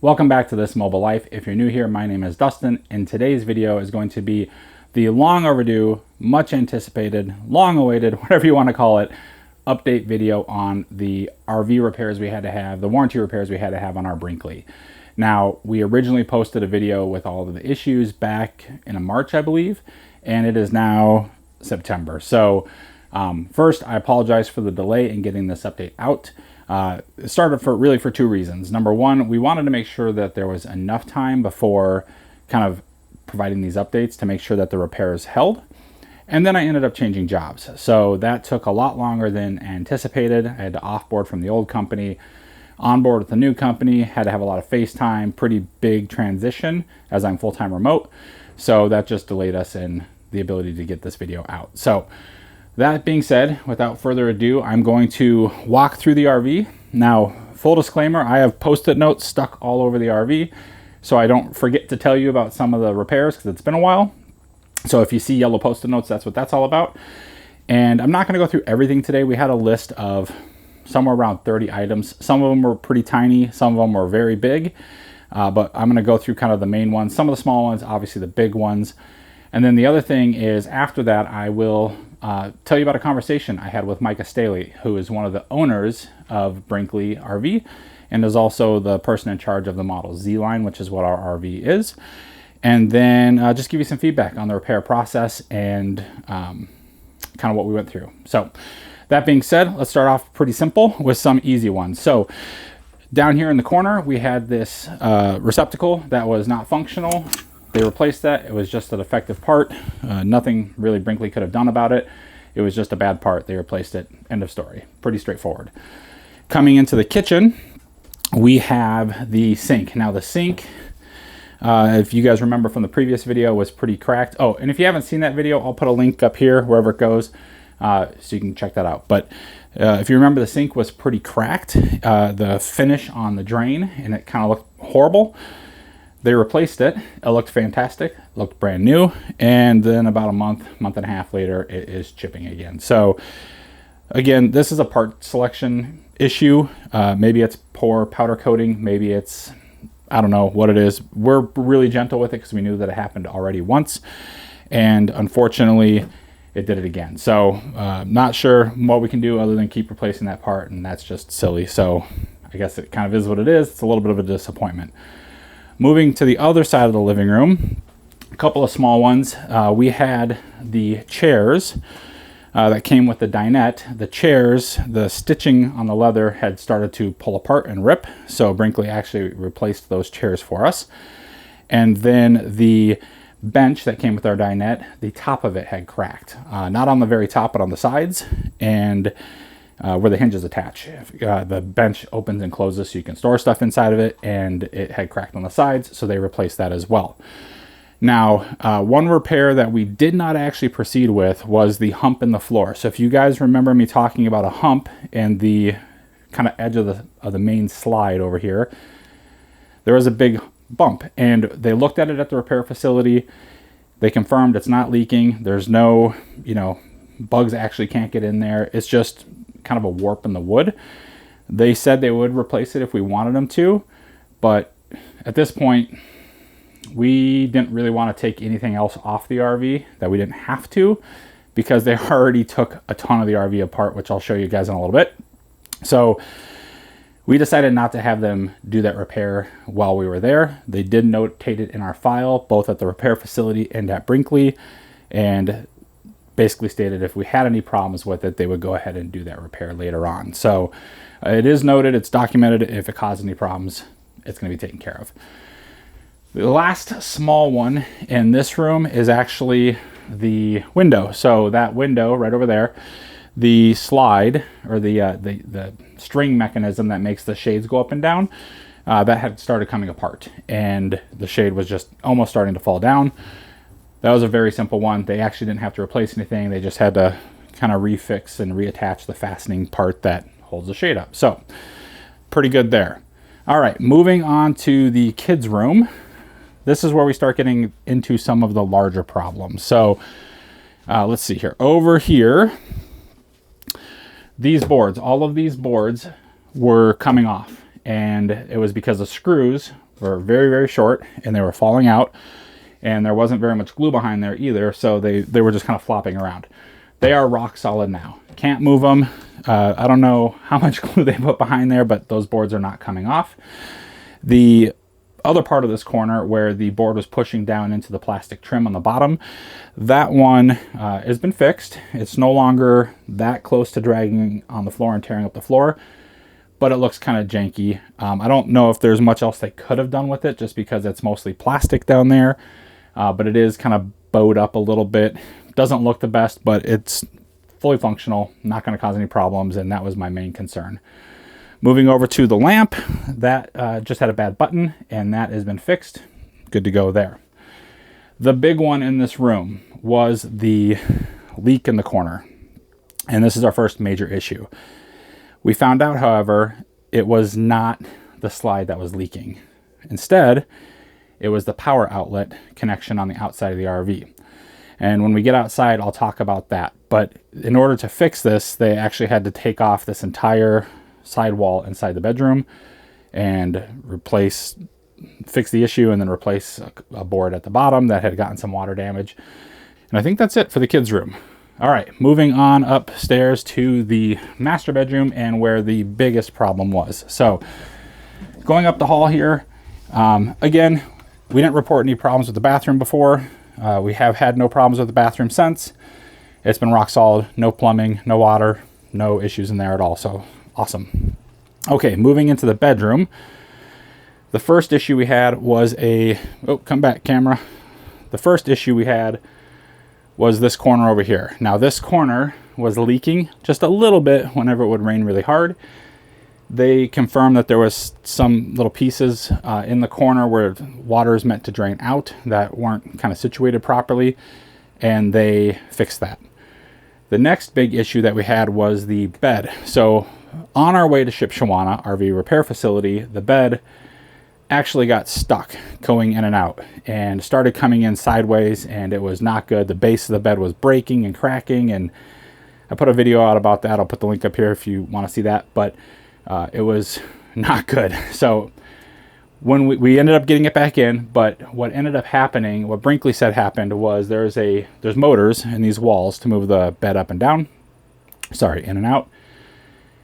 Welcome back to This Mobile Life. If you're new here, my name is Dustin, and today's video is going to be the long overdue, much anticipated, long awaited, whatever you want to call it, update video on the RV repairs we had to have, the warranty repairs we had to have on our Brinkley. Now, we originally posted a video with all of the issues back in March, I believe, and it is now September. So first, I apologize for the delay in getting this update out. It started for two reasons. Number one, we wanted to make sure that there was enough time before kind of providing these updates to make sure that the repairs held. And then I ended up changing jobs. So that took a lot longer than anticipated. I had to offboard from the old company, onboard with the new company, had to have a lot of FaceTime, pretty big transition as I'm full-time remote. So that just delayed us in the ability to get this video out. So that being said, without further ado, I'm going to walk through the RV. Now, full disclaimer, I have Post-it notes stuck all over the RV so I don't forget to tell you about some of the repairs because it's been a while. So if you see yellow Post-it notes, that's what that's all about. And I'm not going to go through everything today. We had a list of somewhere around 30 items. Some of them were pretty tiny, some of them were very big, but I'm going to go through kind of the main ones, some of the small ones, obviously the big ones. And then the other thing is after that, I will tell you about a conversation I had with Micah Staley, who is one of the owners of Brinkley RV and is also the person in charge of the Model Z line, which is what our RV is. And then just give you some feedback on the repair process and kind of what we went through. So that being said, let's start off pretty simple with some easy ones. So down here in the corner, we had this receptacle that was not functional. They replaced that. It was just a defective part. Nothing really Brinkley could have done about it. It was just a bad part. They replaced it. End of story. Pretty straightforward. Coming into the kitchen, we have the sink. Now the sink, if you guys remember from the previous video, was pretty cracked. Oh, and if you haven't seen that video, I'll put a link up here, wherever it goes, so you can check that out. But if you remember, the sink was pretty cracked. The finish on the drain, and it kind of looked horrible. They replaced it. It looked fantastic, looked brand new. And then about a month and a half later, it is chipping again. So again, this is a part selection issue. Maybe it's poor powder coating. Maybe it's, I don't know what it is. We're really gentle with it because we knew that it happened already once. And unfortunately, it did it again. So not sure what we can do other than keep replacing that part. And that's just silly. So I guess it kind of is what it is. It's a little bit of a disappointment. Moving to the other side of the living room, a couple of small ones. We had the chairs that came with the dinette. The chairs, the stitching on the leather had started to pull apart and rip. So Brinkley actually replaced those chairs for us. And then the bench that came with our dinette, the top of it had cracked. Not on the very top, but on the sides. And where the hinges attach. The bench opens and closes so you can store stuff inside of it, and it had cracked on the sides, so they replaced that as well. Now, one repair that we did not actually proceed with was the hump in the floor. So if you guys remember me talking about a hump and the kind of edge of the main slide over here, there was a big bump, and they looked at it at the repair facility. They confirmed it's not leaking. There's no, bugs actually can't get in there. It's just kind of a warp in the wood. They said they would replace it if we wanted them to, but at this point we didn't really want to take anything else off the RV that we didn't have to, because they already took a ton of the RV apart, which I'll show you guys in a little bit. So we decided not to have them do that repair while we were there. They did notate it in our file, both at the repair facility and at Brinkley, and basically stated if we had any problems with it, they would go ahead and do that repair later on. So it is noted, it's documented. If it caused any problems, it's going to be taken care of. The last small one in this room is actually the window. So that window right over there, the slide or the string mechanism that makes the shades go up and down, that had started coming apart, and the shade was just almost starting to fall down. That was a very simple one. They actually didn't have to replace anything. They just had to kind of refix and reattach the fastening part that holds the shade up. So pretty good there. All right, moving on to the kids' room. This is where we start getting into some of the larger problems. So let's see here. Over here, these boards, all of these boards were coming off. and it was because the screws were very, very short and they were falling out, and there wasn't very much glue behind there either, so they were just kind of flopping around. They are rock solid now. Can't move them. I don't know how much glue they put behind there, but those boards are not coming off. The other part of this corner where the board was pushing down into the plastic trim on the bottom, that one has been fixed. It's no longer that close to dragging on the floor and tearing up the floor, but it looks kind of janky. I don't know if there's much else they could have done with it, just because it's mostly plastic down there, but it is kind of bowed up a little bit. Doesn't look the best, but it's fully functional, not going to cause any problems, and that was my main concern. Moving over to the lamp, that just had a bad button, and that has been fixed. Good to go there. The big one in this room was the leak in the corner, and this is our first major issue. We found out, however, it was not the slide that was leaking. Instead, it was the power outlet connection on the outside of the RV. And when we get outside, I'll talk about that. But in order to fix this, they actually had to take off this entire sidewall inside the bedroom and fix the issue, and then replace a board at the bottom that had gotten some water damage. And I think that's it for the kids' room. All right, moving on upstairs to the master bedroom and where the biggest problem was. So going up the hall here, again, we didn't report any problems with the bathroom before. We have had no problems with the bathroom since. It's been rock solid, no plumbing, no water, no issues in there at all. So awesome. Okay, moving into the bedroom. The first issue we had was come back, camera. The first issue we had was this corner over here. Now this corner was leaking just a little bit whenever it would rain really hard. They confirmed that there was some little pieces in the corner where water is meant to drain out that weren't kind of situated properly, and they fixed that. The next big issue that we had was the bed. So on our way to Shipshewana RV repair facility, the bed actually got stuck going in and out and started coming in sideways, and it was not good. The base of the bed was breaking and cracking, and I put a video out about that. I'll put the link up here if you want to see that, but it was not good. So when we ended up getting it back in, but what ended up happening, what Brinkley said happened, was there's motors in these walls to move the bed up and down, in and out.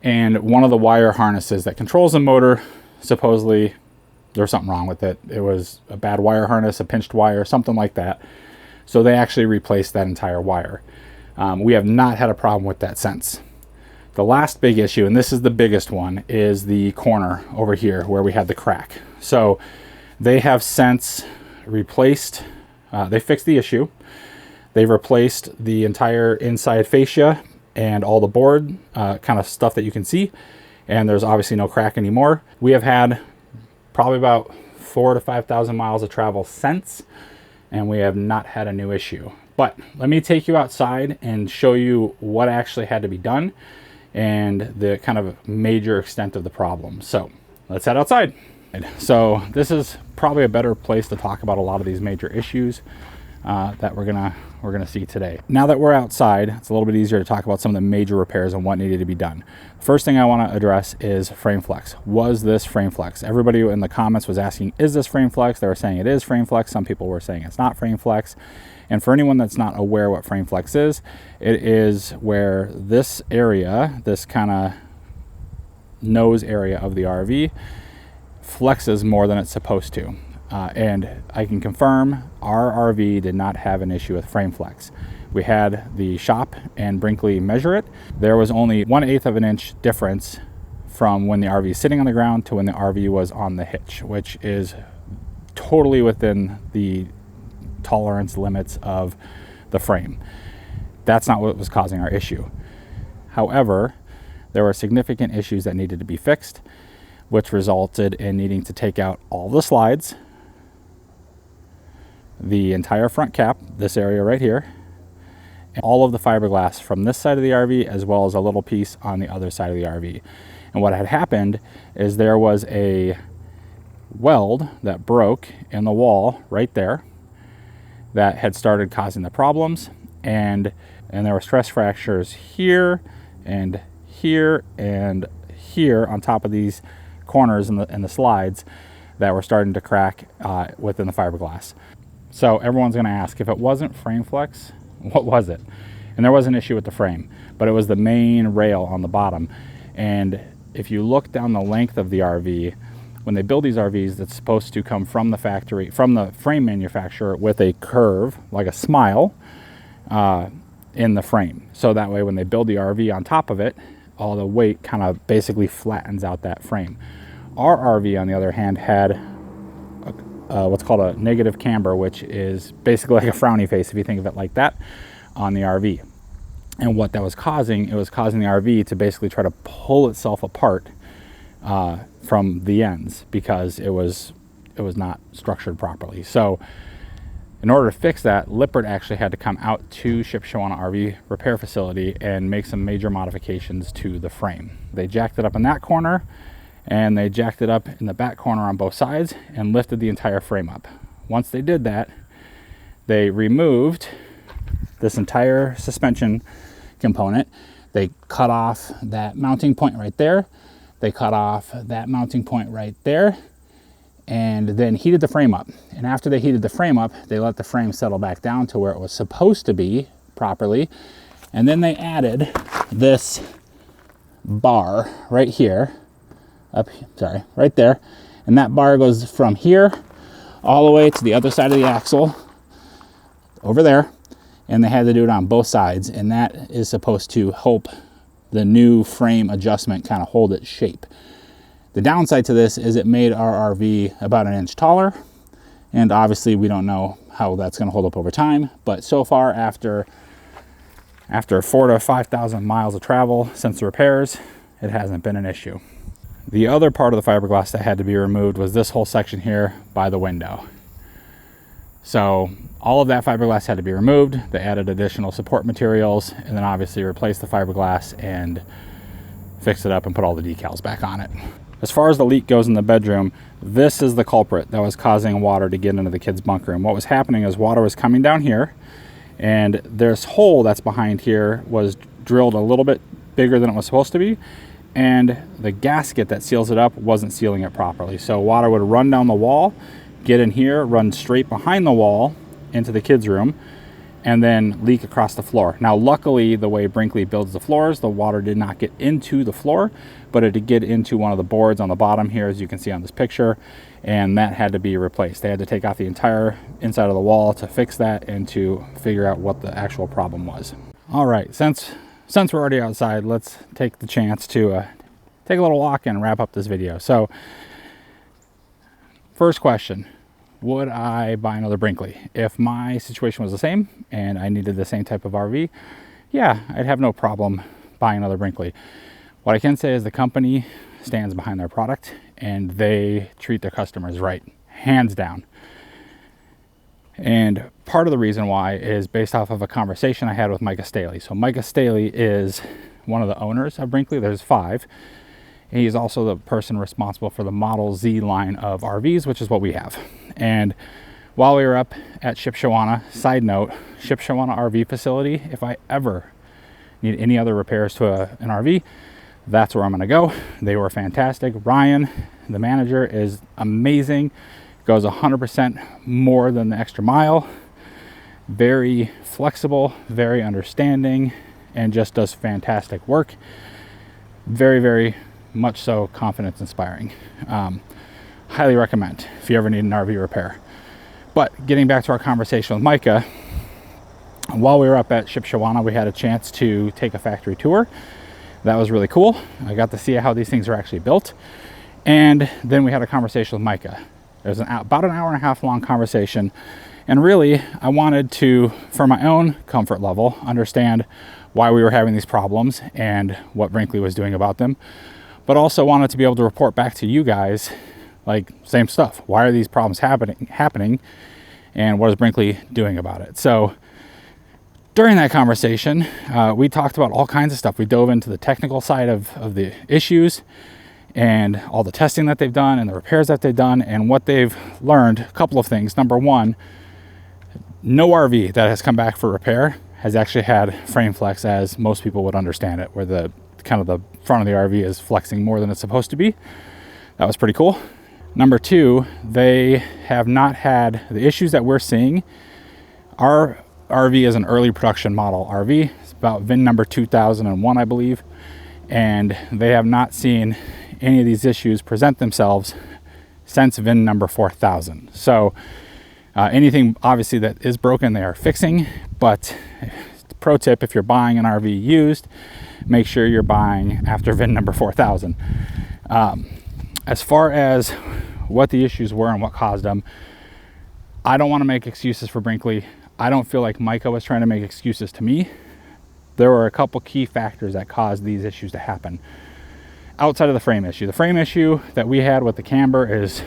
And one of the wire harnesses that controls the motor, supposedly there was something wrong with it. It was a bad wire harness, a pinched wire, something like that. So they actually replaced that entire wire. We have not had a problem with that since. The last big issue, and this is the biggest one, is the corner over here where we had the crack. So they have since replaced, they fixed the issue. They've replaced the entire inside fascia and all the board kind of stuff that you can see, and there's obviously no crack anymore. We have had probably about 4,000 to 5,000 miles of travel since, and we have not had a new issue. But let me take you outside and show you what actually had to be done and the kind of major extent of the problem. So let's head outside. So this is probably a better place to talk about a lot of these major issues that we're gonna see today. Now that we're outside, it's a little bit easier to talk about some of the major repairs and what needed to be done. First thing I want to address is frame flex. Was this frame flex? Everybody in the comments was asking, is this frame flex? They were saying it is frame flex. Some people were saying it's not frame flex. And for anyone that's not aware what frame flex is, it is where this area, this kind of nose area of the RV, flexes more than it's supposed to. And I can confirm our RV did not have an issue with frame flex. We had the shop and Brinkley measure it. There was only 1/8 of an inch difference from when the RV is sitting on the ground to when the RV was on the hitch, which is totally within the tolerance limits of the frame. That's not what was causing our issue. However, there were significant issues that needed to be fixed, which resulted in needing to take out all the slides, the entire front cap, this area right here, and all of the fiberglass from this side of the RV, as well as a little piece on the other side of the RV. And what had happened is there was a weld that broke in the wall right there that had started causing the problems, and there were stress fractures here and here and here on top of these corners and the slides that were starting to crack within the fiberglass. So everyone's going to ask, if it wasn't frame flex, what was it? And there was an issue with the frame, but it was the main rail on the bottom. And if you look down the length of the RV, when they build these RVs, it's supposed to come from the factory, from the frame manufacturer, with a curve, like a smile, in the frame. So that way when they build the RV on top of it, all the weight kind of basically flattens out that frame. Our RV, on the other hand, had what's called a negative camber, which is basically like a frowny face, if you think of it like that, on the RV. And what that was causing, it was causing the RV to basically try to pull itself apart from the ends, because it was not structured properly. So in order to fix that, Lippert actually had to come out to Shipshewana RV repair facility and make some major modifications to the frame. They jacked it up in that corner, and they jacked it up in the back corner on both sides and lifted the entire frame up. Once they did that, they removed this entire suspension component. They cut off that mounting point right there. They cut off that mounting point right there, and then heated the frame up. And after they heated the frame up, they let the frame settle back down to where it was supposed to be properly. And then they added this bar right here, right there. And that bar goes from here all the way to the other side of the axle over there. And they had to do it on both sides. And that is supposed to help the new frame adjustment kind of hold its shape. The downside to this is it made our RV about an inch taller, and obviously we don't know how that's going to hold up over time, but so far after 4,000 to 5,000 miles of travel since the repairs, it hasn't been an issue. The other part of the fiberglass that had to be removed was this whole section here by the window. So all of that fiberglass had to be removed. They added additional support materials, and then obviously replaced the fiberglass and fixed it up and put all the decals back on it. As far as the leak goes in the bedroom, this is the culprit that was causing water to get into the kids' bunk room. What was happening is water was coming down here, and this hole that's behind here was drilled a little bit bigger than it was supposed to be, and the gasket that seals it up wasn't sealing it properly. So water would run down the wall, get in here, run straight behind the wall into the kids' room, and then leak across the floor. Now, luckily, the way Brinkley builds the floors, the water did not get into the floor, but it did get into one of the boards on the bottom here, as you can see on this picture, and that had to be replaced. They had to take out the entire inside of the wall to fix that and to figure out what the actual problem was. All right, since we're already outside, let's take the chance to take a little walk and wrap up this video. So, first question. Would I buy another Brinkley? If my situation was the same and I needed the same type of RV, yeah, I'd have no problem buying another Brinkley. What I can say is the company stands behind their product and they treat their customers right, hands down. And part of the reason why is based off of a conversation I had with Micah Staley. So Micah Staley is one of the owners of Brinkley. There's 5. He's also the person responsible for the Model Z line of RVs, which is what we have. And while we were up at Shipshewana, side note, Shipshewana RV facility, if I ever need any other repairs to an RV, that's where I'm going to go. They were fantastic. Ryan, the manager, is amazing. Goes 100% more than the extra mile. Very flexible, very understanding, and just does fantastic work. Very, very much so confidence inspiring. Highly recommend if you ever need an RV repair. But getting back to our conversation with Micah, while we were up at Shipshewana, we had a chance to take a factory tour. That was really cool. I got to see how these things are actually built. And then we had a conversation with Micah. It was about an hour and a half long conversation. And really, I wanted to, for my own comfort level, understand why we were having these problems and what Brinkley was doing about them. But also wanted to be able to report back to you guys, like, same stuff. Why are these problems happening, and what is Brinkley doing about it? So during that conversation, we talked about all kinds of stuff. We dove into the technical side of the issues and all the testing that they've done and the repairs that they've done and what they've learned. A couple of things. Number one, no RV that has come back for repair has actually had frame flex as most people would understand it, where the kind of the front of the RV is flexing more than it's supposed to be. That was pretty cool. Number two, they have not had the issues that we're seeing. Our RV is an early production model RV. It's about VIN number 2001, I believe. And they have not seen any of these issues present themselves since VIN number 4000. So anything obviously that is broken, they are fixing. But pro tip, if you're buying an RV used, make sure you're buying after VIN number 4000. As far as what the issues were and what caused them, I don't want to make excuses for Brinkley. I don't feel like Micah was trying to make excuses to me. There were a couple key factors that caused these issues to happen outside of the frame issue. The frame issue that we had with the camber is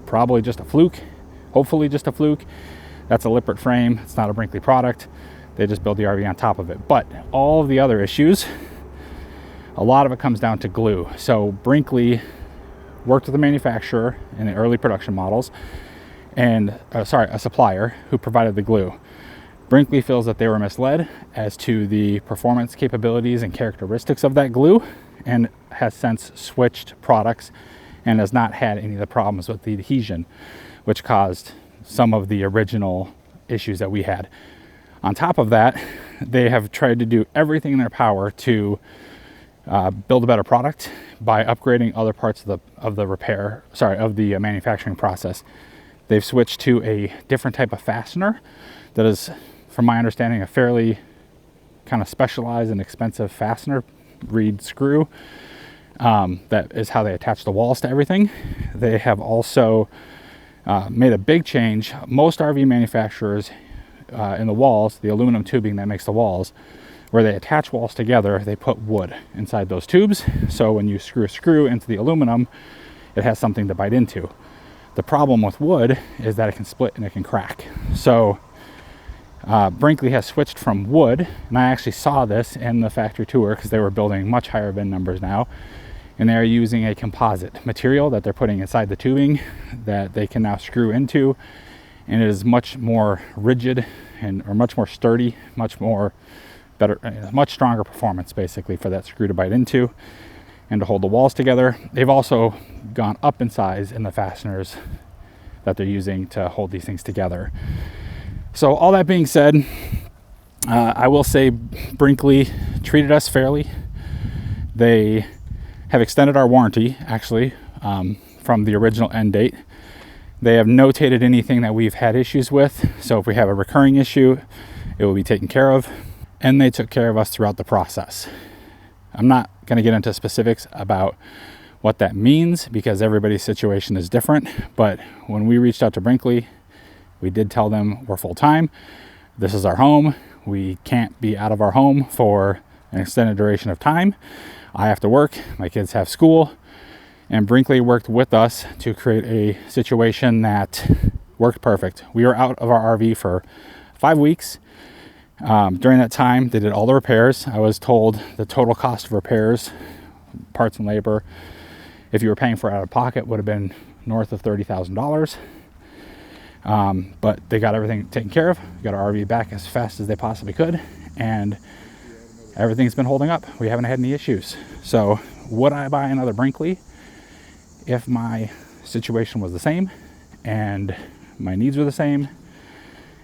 probably just a fluke, hopefully just a fluke. That's a Lippert frame. It's not a Brinkley product. They just build the RV on top of it. But all of the other issues, a lot of it comes down to glue. So Brinkley worked with a manufacturer in the early production models and a supplier who provided the glue. Brinkley feels that they were misled as to the performance capabilities and characteristics of that glue, and has since switched products and has not had any of the problems with the adhesion, which caused some of the original issues that we had. On top of that, they have tried to do everything in their power to build a better product by upgrading other parts of the manufacturing process. They've switched to a different type of fastener that is, from my understanding, a fairly kind of specialized and expensive fastener, reed screw. That is how they attach the walls to everything. They have also made a big change. Most RV manufacturers in the walls, the aluminum tubing that makes the walls, where they attach walls together, they put wood inside those tubes. So when you screw a screw into the aluminum, it has something to bite into. The problem with wood is that it can split and it can crack. So Brinkley has switched from wood, and I actually saw this in the factory tour because they were building much higher VIN numbers now, and they're using a composite material that they're putting inside the tubing that they can now screw into, and it is much more rigid or much more sturdy, much stronger performance basically for that screw to bite into and to hold the walls together. They've also gone up in size in the fasteners that they're using to hold these things together. So all that being said, I will say Brinkley treated us fairly. They have extended our warranty, actually, from the original end date. They have notated anything that we've had issues with. So if we have a recurring issue, it will be taken care of. And they took care of us throughout the process. I'm not going to get into specifics about what that means because everybody's situation is different. But when we reached out to Brinkley, we did tell them we're full-time. This is our home. We can't be out of our home for an extended duration of time. I have to work. My kids have school. And Brinkley worked with us to create a situation that worked perfect. We were out of our RV for 5 weeks. During that time, they did all the repairs. I was told the total cost of repairs, parts and labor, if you were paying for it out of pocket, would have been north of $30,000. But they got everything taken care of, got our RV back as fast as they possibly could, and everything's been holding up. We haven't had any issues. So would I buy another Brinkley if my situation was the same and my needs were the same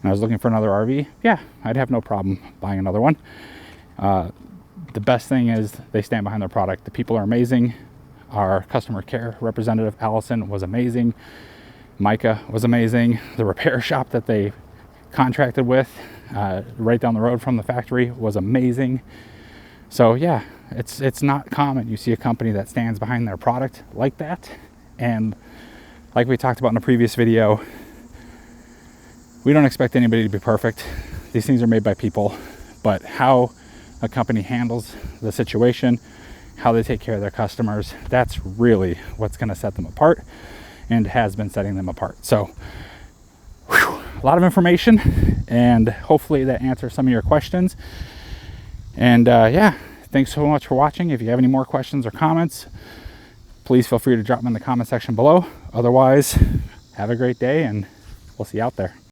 and I was looking for another RV? Yeah, I'd have no problem buying another one. The best thing is they stand behind their product. The people are amazing. Our customer care representative, Allison, was amazing. Micah was amazing. The repair shop that they contracted with right down the road from the factory was amazing. So yeah, it's not common. You see a company that stands behind their product like that. And like we talked about in a previous video, we don't expect anybody to be perfect. These things are made by people, but how a company handles the situation, how they take care of their customers, that's really what's going to set them apart and has been setting them apart. So a lot of information, and hopefully that answers some of your questions. And yeah, thanks so much for watching. If you have any more questions or comments, please feel free to drop them in the comment section below. Otherwise, have a great day, and we'll see you out there.